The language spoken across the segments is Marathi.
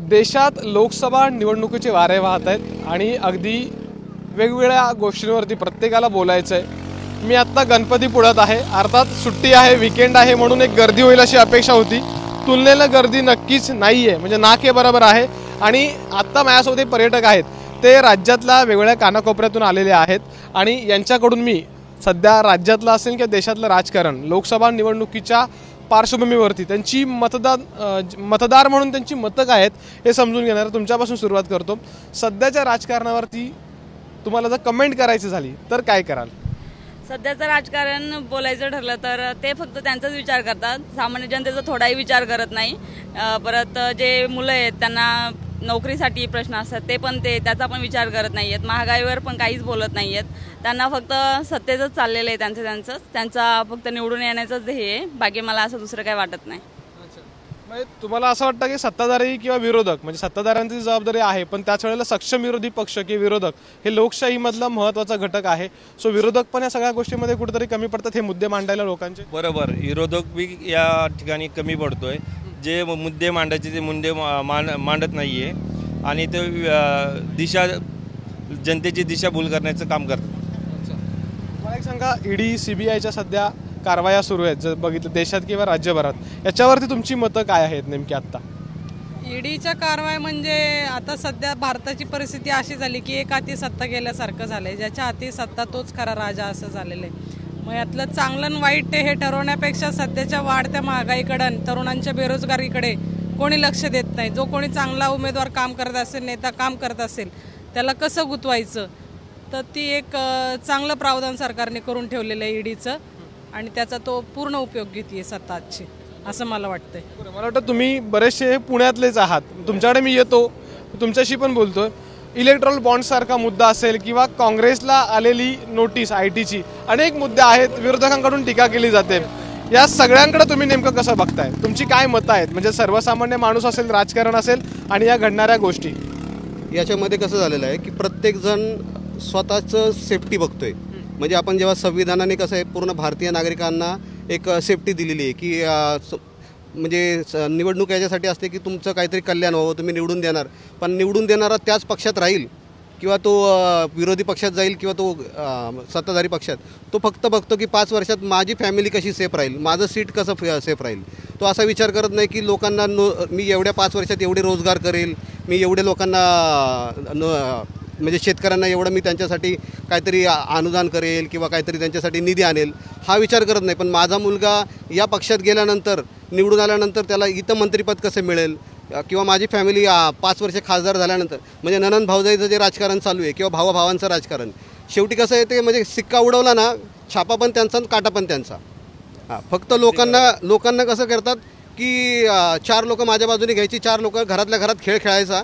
देशात लोकसभा निवडणुकीचे वारे वाहत आहेत आणि अगदी वेगवेगळ्या गोष्टींवरती प्रत्येकाला बोलायचं आहे। मी आत्ता गणपतीपुळ्यात आहे, अर्थात सुट्टी आहे, वीकेंड आहे म्हणून एक गर्दी होईल अशी अपेक्षा होती। तुलनेला गर्दी नक्कीच नाही आहे, म्हणजे नाके बरोबर आहे। आणि आत्ता माझ्यासोबत पर्यटक आहेत, ते राज्यातल्या वेगवेगळ्या कानाकोपऱ्यातून आलेले आहेत आणि यांच्याकडून मी सध्या राज्यातलं असेल किंवा देशातलं राजकारण लोकसभा निवडणुकीच्या पार्श्वभूमीवरती त्यांची मतदार म्हणून त्यांची मतं काय आहेत हे समजून घेणार। तुमच्यापासून सुरुवात करतो। सध्याच्या राजकारणावरती तुम्हाला जर कमेंट करायची झाली तर काय कराल? सध्याचं राजकारण बोलायचं ठरलं तर ते फक्त त्यांचाच विचार करतात, सामान्य जनतेचा थोडाही विचार करत नाही। परत जे मुलं आहेत त्यांना नोकरीसाठी प्रश्न असतात ते पण त्याचा पण विचार करत नाही आहेत। महागाईवर पण काहीच बोलत नाही आहेत। त्यांना फक्त सत्तेचंच चाललेलं आहे, त्यांचा फक्त निवडून येण्याचंच ध्येय आहे, बाकी मला असं दुसरं काही वाटत नाही। म्हणजे तुम्हाला असं वाटतं की सत्ताधारी किंवा विरोधक, म्हणजे सत्ताधाऱ्यांची जबाबदारी आहे पण त्याच वेळेला सक्षम विरोधी पक्ष किंवा विरोधक हे लोकशाहीमधला महत्त्वाचा घटक आहे, सो विरोधक पण या सगळ्या गोष्टींमध्ये कुठेतरी कमी पडतात हे मुद्दे मांडायला लोकांचे? बरोबर, विरोधक बी या ठिकाणी कमी पडतोय। जे मुद्दे मांडायचे ते मुद्दे मांडत नाहीये आणि ते दिशा जनतेची दिशाभूल करण्याचं काम करतात। मला एक सांगा, ईडी सीबीआयच्या सध्या कारवाया सुरू आहेत, जर बघितलं देशात किंवा राज्यभरात, याच्यावरती तुमची मतं काय आहेत नेमकी? आता ईडीच्या कारवाई म्हणजे आता सध्या भारताची परिस्थिती अशी झाली की एक हाती सत्ता गेल्यासारखं झालंय, ज्याच्या हाती सत्ता तोच खरा राजा असं झालेलं आहे। मग यातलं चांगलं आणि वाईट हे ठरवण्यापेक्षा सध्याच्या वाढत्या महागाईकडे, तरुणांच्या बेरोजगारीकडे कोणी लक्ष देत नाही। जो कोणी चांगला उमेदवार काम करत असेल, नेता काम करत असेल, त्याला कसं गुंतवायचं, तर ती एक चांगलं प्रावधान सरकारने करून ठेवलेलं आहे ईडीचं आणि त्याचा तो पूर्ण उपयोग घेते सत्ता आजची, असं मला वाटतंय। मला वाटतं तुम्ही बरेचसे पुण्यातलेच आहात, तुमच्याकडे मी येतो, तुमच्याशी पण बोलतोय। इलेक्ट्रॉल बॉन्ड सारखा मुद्दा असेल किंवा काँग्रेसला आलेली नोटीस आयटीची, अनेक मुद्दे आहेत, विरोधकांकडून टीका केली जाते। या सगळ्यांकडे तुम्ही नेमकं कसं बघताय? तुमची काय मतं आहेत? म्हणजे सर्वसामान्य माणूस असेल, राजकारण असेल आणि या घडणाऱ्या गोष्टी, याच्यामध्ये कसं झालेलं आहे की प्रत्येकजण स्वतःचं सेफ्टी बघतोय। म्हणजे आपण जेव्हा संविधानाने कसं आहे पूर्ण भारतीय नागरिकांना एक सेफ्टी दिलेली आहे की म्हणजे निवडणूक याच्यासाठी असते की तुमचं काहीतरी कल्याण व्हावं, तुम्ही निवडून देणार, पण निवडून देणारा त्याच पक्षात राहील किंवा तो विरोधी पक्षात जाईल किंवा तो सत्ताधारी पक्षात, तो फक्त बघतो की 5 वर्षात माझी फॅमिली कशी सेफ राहील, माझं सीट कसं सेफ राहील। तो असा विचार करत नाही की लोकांना मी एवढ्या 5 वर्षात एवढे रोजगार करेल, मी एवढे लोकांना म्हणजे शेतकऱ्यांना एवढं मी त्यांच्यासाठी काहीतरी अनुदान करेल किंवा काहीतरी त्यांच्यासाठी निधी आणेल, हा विचार करत नाही। पण माझा मुलगा या पक्षात गेल्यानंतर, निवडून आल्यानंतर त्याला इथं मंत्रिपद कसं मिळेल किंवा माझी फॅमिली 5 वर्ष खासदार झाल्यानंतर, म्हणजे ननंद भाऊजाईचं जे राजकारण चालू आहे किंवा भावाभावांचं राजकारण, शेवटी कसं आहे ते म्हणजे सिक्का उडवला ना, छापा पण त्यांचा काटा पण त्यांचा। फक्त लोकांना कसं करतात की 4 लोक माझ्या बाजूने घ्यायची, 4 लोक घरातल्या घरात खेळ खेळायचा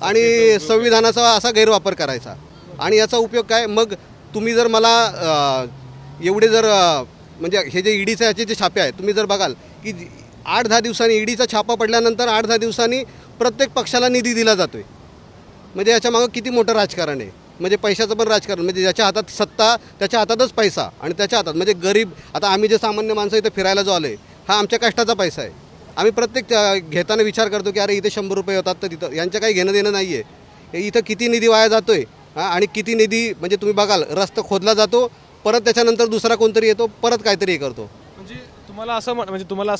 आणि संविधानाचा असा गैरवापर करायचा। आणि याचा उपयोग काय? मग तुम्ही जर मला एवढे जर म्हणजे हे जे ईडीचे याचे जे छापे आहेत, तुम्ही जर बघाल की 8-10 दिवसांनी ईडीचा छापा पडल्यानंतर 8-10 दिवसांनी प्रत्येक पक्षाला निधी दिला जातोय। म्हणजे याच्या मागं किती मोठं राजकारण आहे, म्हणजे पैशाचं पण राजकारण, म्हणजे ज्याच्या हातात सत्ता त्याच्या हातातच पैसा आणि त्याच्या हातात म्हणजे गरीब, आता आम्ही जे सामान्य माणसं इथे फिरायला जो आलोय, हा आमच्या कष्टाचा पैसा आहे। आम्ही प्रत्येक घेताना विचार करतो की अरे इथे 100 रुपये होतात, तर तिथं यांचं काही घेणं देणं नाही आहे। इथं किती निधी वाया जातोय आणि किती निधी, म्हणजे तुम्ही बघाल रस्ता खोदला जातो, परत त्याच्यानंतर दुसरा कोणतरी येतो, परत काहीतरी हे करतो। म्हणजे तुम्हाला असं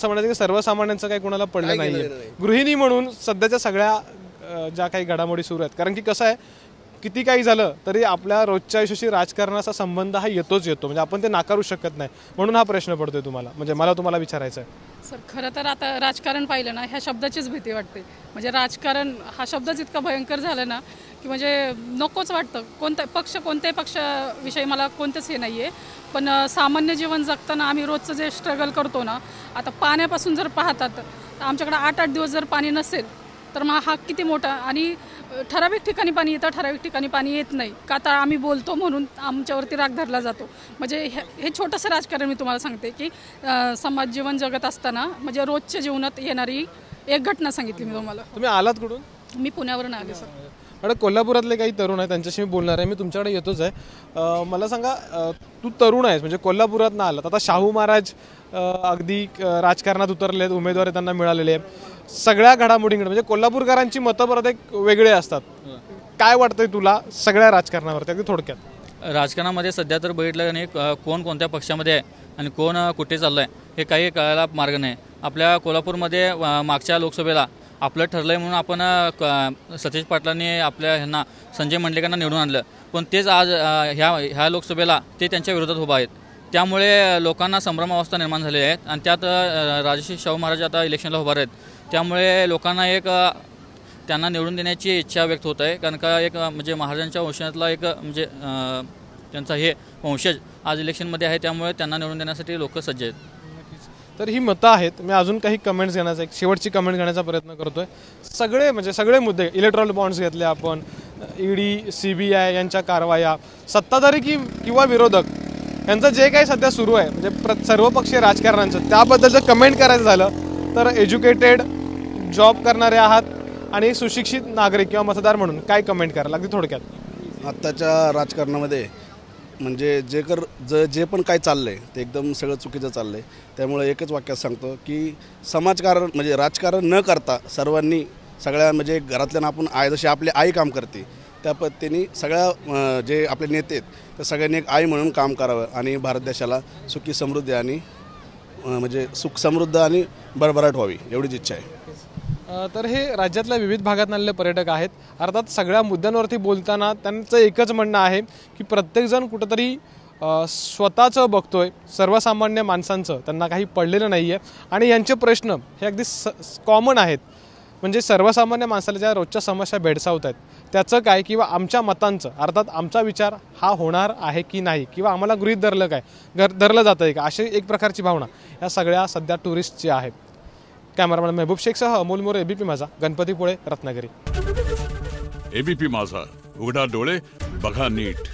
म्हणायचं की सर्वसामान्यांचं काही कोणाला पडलं नाहीये, गृहिणी म्हणून सध्याच्या सगळ्या ज्या काही घडामोडी सुरू आहेत, कारण की कसं आहे किती काही झालं तरी आपल्या रोजच्या आयुष्याशी राजकारणाचा संबंध हा येतो, म्हणजे आपण ते नाकारू शकत नाही, म्हणून हा प्रश्न पडतोय तुम्हाला, म्हणजे मला तुम्हाला विचारायचं आहे। सर, खरं तर आता राजकारण पाहिलं ना, ह्या शब्दाचीच भीती वाटते। म्हणजे राजकारण हा शब्दच इतका भयंकर झाला ना की म्हणजे नकोच वाटतं। कोणत्याही पक्षाविषयी मला कोणतेच हे नाही आहे, पण सामान्य जीवन जगताना आम्ही रोजचं जे स्ट्रगल करतो ना, आता पाण्यापासून जर पाहतात आमच्याकडे 8-8 दिवस जर पाणी नसेल तर मग हा किती मोठा, आणि ठराविक ठिकाणी पाणी येतं, ठराविक ठिकाणी पाणी येत नाही का, तर आम्ही बोलतो म्हणून आमच्यावरती राग धरला जातो। म्हणजे हे छोटंसं राजकारण मी तुम्हाला सांगते की समाज जीवन जगत असताना म्हणजे रोजच्या जीवनात येणारी एक घटना सांगितली मी तुम्हाला। तुम्ही आलात कुठून? मी पुण्यावरून आले सर। मॅडम, कोल्हापुरातले काही तरुण आहेत, त्यांच्याशी मी बोलणार आहे, मी तुमच्याकडे येतोच आहे। मला सांगा, तू तरुण आहेस, म्हणजे कोल्हापुरात ना आलात, आता शाहू महाराज अगदी राजकारणात उतरलेत, उमेदवारी त्यांना मिळालेले आहे, सगळ्या घडामोडींकडे म्हणजे कोल्हापूरकरांची मतं परत एक वेगळे असतात. काय वाटतंय तुला सगळ्या राजकारणावरती अगदी थोडक्यात? राजकारणामध्ये सध्या तर बघितलं नाही कोण कोणत्या पक्षामध्ये आहे आणि कोण कुठे चाललं आहे हे काही कळायला मार्ग नाही. आपल्या कोल्हापूरमध्ये मागच्या लोकसभेला आपलं ठरलं आहे म्हणून आपण सतीश पाटलांनी आपल्या ह्यांना संजय मंडलिकांना निवडून आणलं, पण तेच आज ह्या लोकसभेला ते त्यांच्या विरोधात उभा आहेत. त्यामुळे लोकांना संभ्रमावस्था निर्माण झालेली आहेत आणि त्यात राजश्री शाहू महाराज आता इलेक्शनला उभा आहेत. त्यामुळे लोकांना त्यांना निवडून देण्याची इच्छा व्यक्त होत आहे, कारण का म्हणजे महाराजांच्या वंशातला म्हणजे त्यांचा वंशज आज इलेक्शनमध्ये आहे, त्यामुळे त्यांना निवडून देण्यासाठी लोक सज्ज आहेत. तर ही मतं आहेत. मी अजून काही कमेंट्स घेण्याचा एक शेवटची कमेंट घेण्याचा प्रयत्न करतोय. सगळे मुद्दे, इलेक्ट्रॉल बॉन्ड्स घेतले आपण, ईडी CBI यांच्या कारवाया, सत्ताधारी किंवा विरोधक यांचं जे काही सध्या सुरू आहे म्हणजे सर्वपक्षीय राजकारणाचं, त्याबद्दल जर कमेंट करायचं झालं तर एज्युकेटेड, जॉब करणारे आहात आणि सुशिक्षित नागरिक किंवा मतदार म्हणून काय कमेंट कराल अगदी थोडक्यात? आत्ताच्या राजकारणामध्ये म्हणजे जे पण काय चाललं आहे ते एकदम सगळं चुकीचं चाललं आहे. त्यामुळे एकच वाक्यात सांगतो की समाजकारण म्हणजे राजकारण न करता सर्वांनी सगळ्या म्हणजे घरातल्या आपण जशी आपली आई काम करते त्या पद्धतीने सगळ्या जे आपले नेते आहेत त्या सगळ्यांनी एक आई म्हणून काम करावं आणि भारत देशाला सुखी समृद्धी आणि म्हणजे सुख समृद्ध आणि भरभराट व्हावी एवढीच इच्छा आहे. तर हे राज्यातल्या विविध भागात आलेले पर्यटक आहेत. अर्थात सगळ्या मुद्द्यांवरती बोलताना त्यांचं एकच म्हणणं आहे की प्रत्येकजण कुठंतरी स्वतःचं बघतोय, सर्वसामान्य माणसांचं त्यांना काही पडलेलं नाही आहे आणि यांचे प्रश्न हे अगदी कॉमन आहेत. म्हणजे सर्वसामान्य माणसाला ज्या रोजच्या समस्या भेडसावत आहेत त्याचं काय, किंवा आमच्या मतांचं अर्थात आमचा विचार हा होणार आहे की नाही, किंवा आम्हाला गृहीत धरलं जातं आहे का, अशी एक प्रकारची भावना या सगळ्या सध्या टुरिस्टची आहे. कॅमेरामॅन मेहबूब शेखसह अमोल मोरे, ABP माझा, गणपतीपुळे, रत्नागिरी. ABP माझा, उघडा डोळे बघा नीट.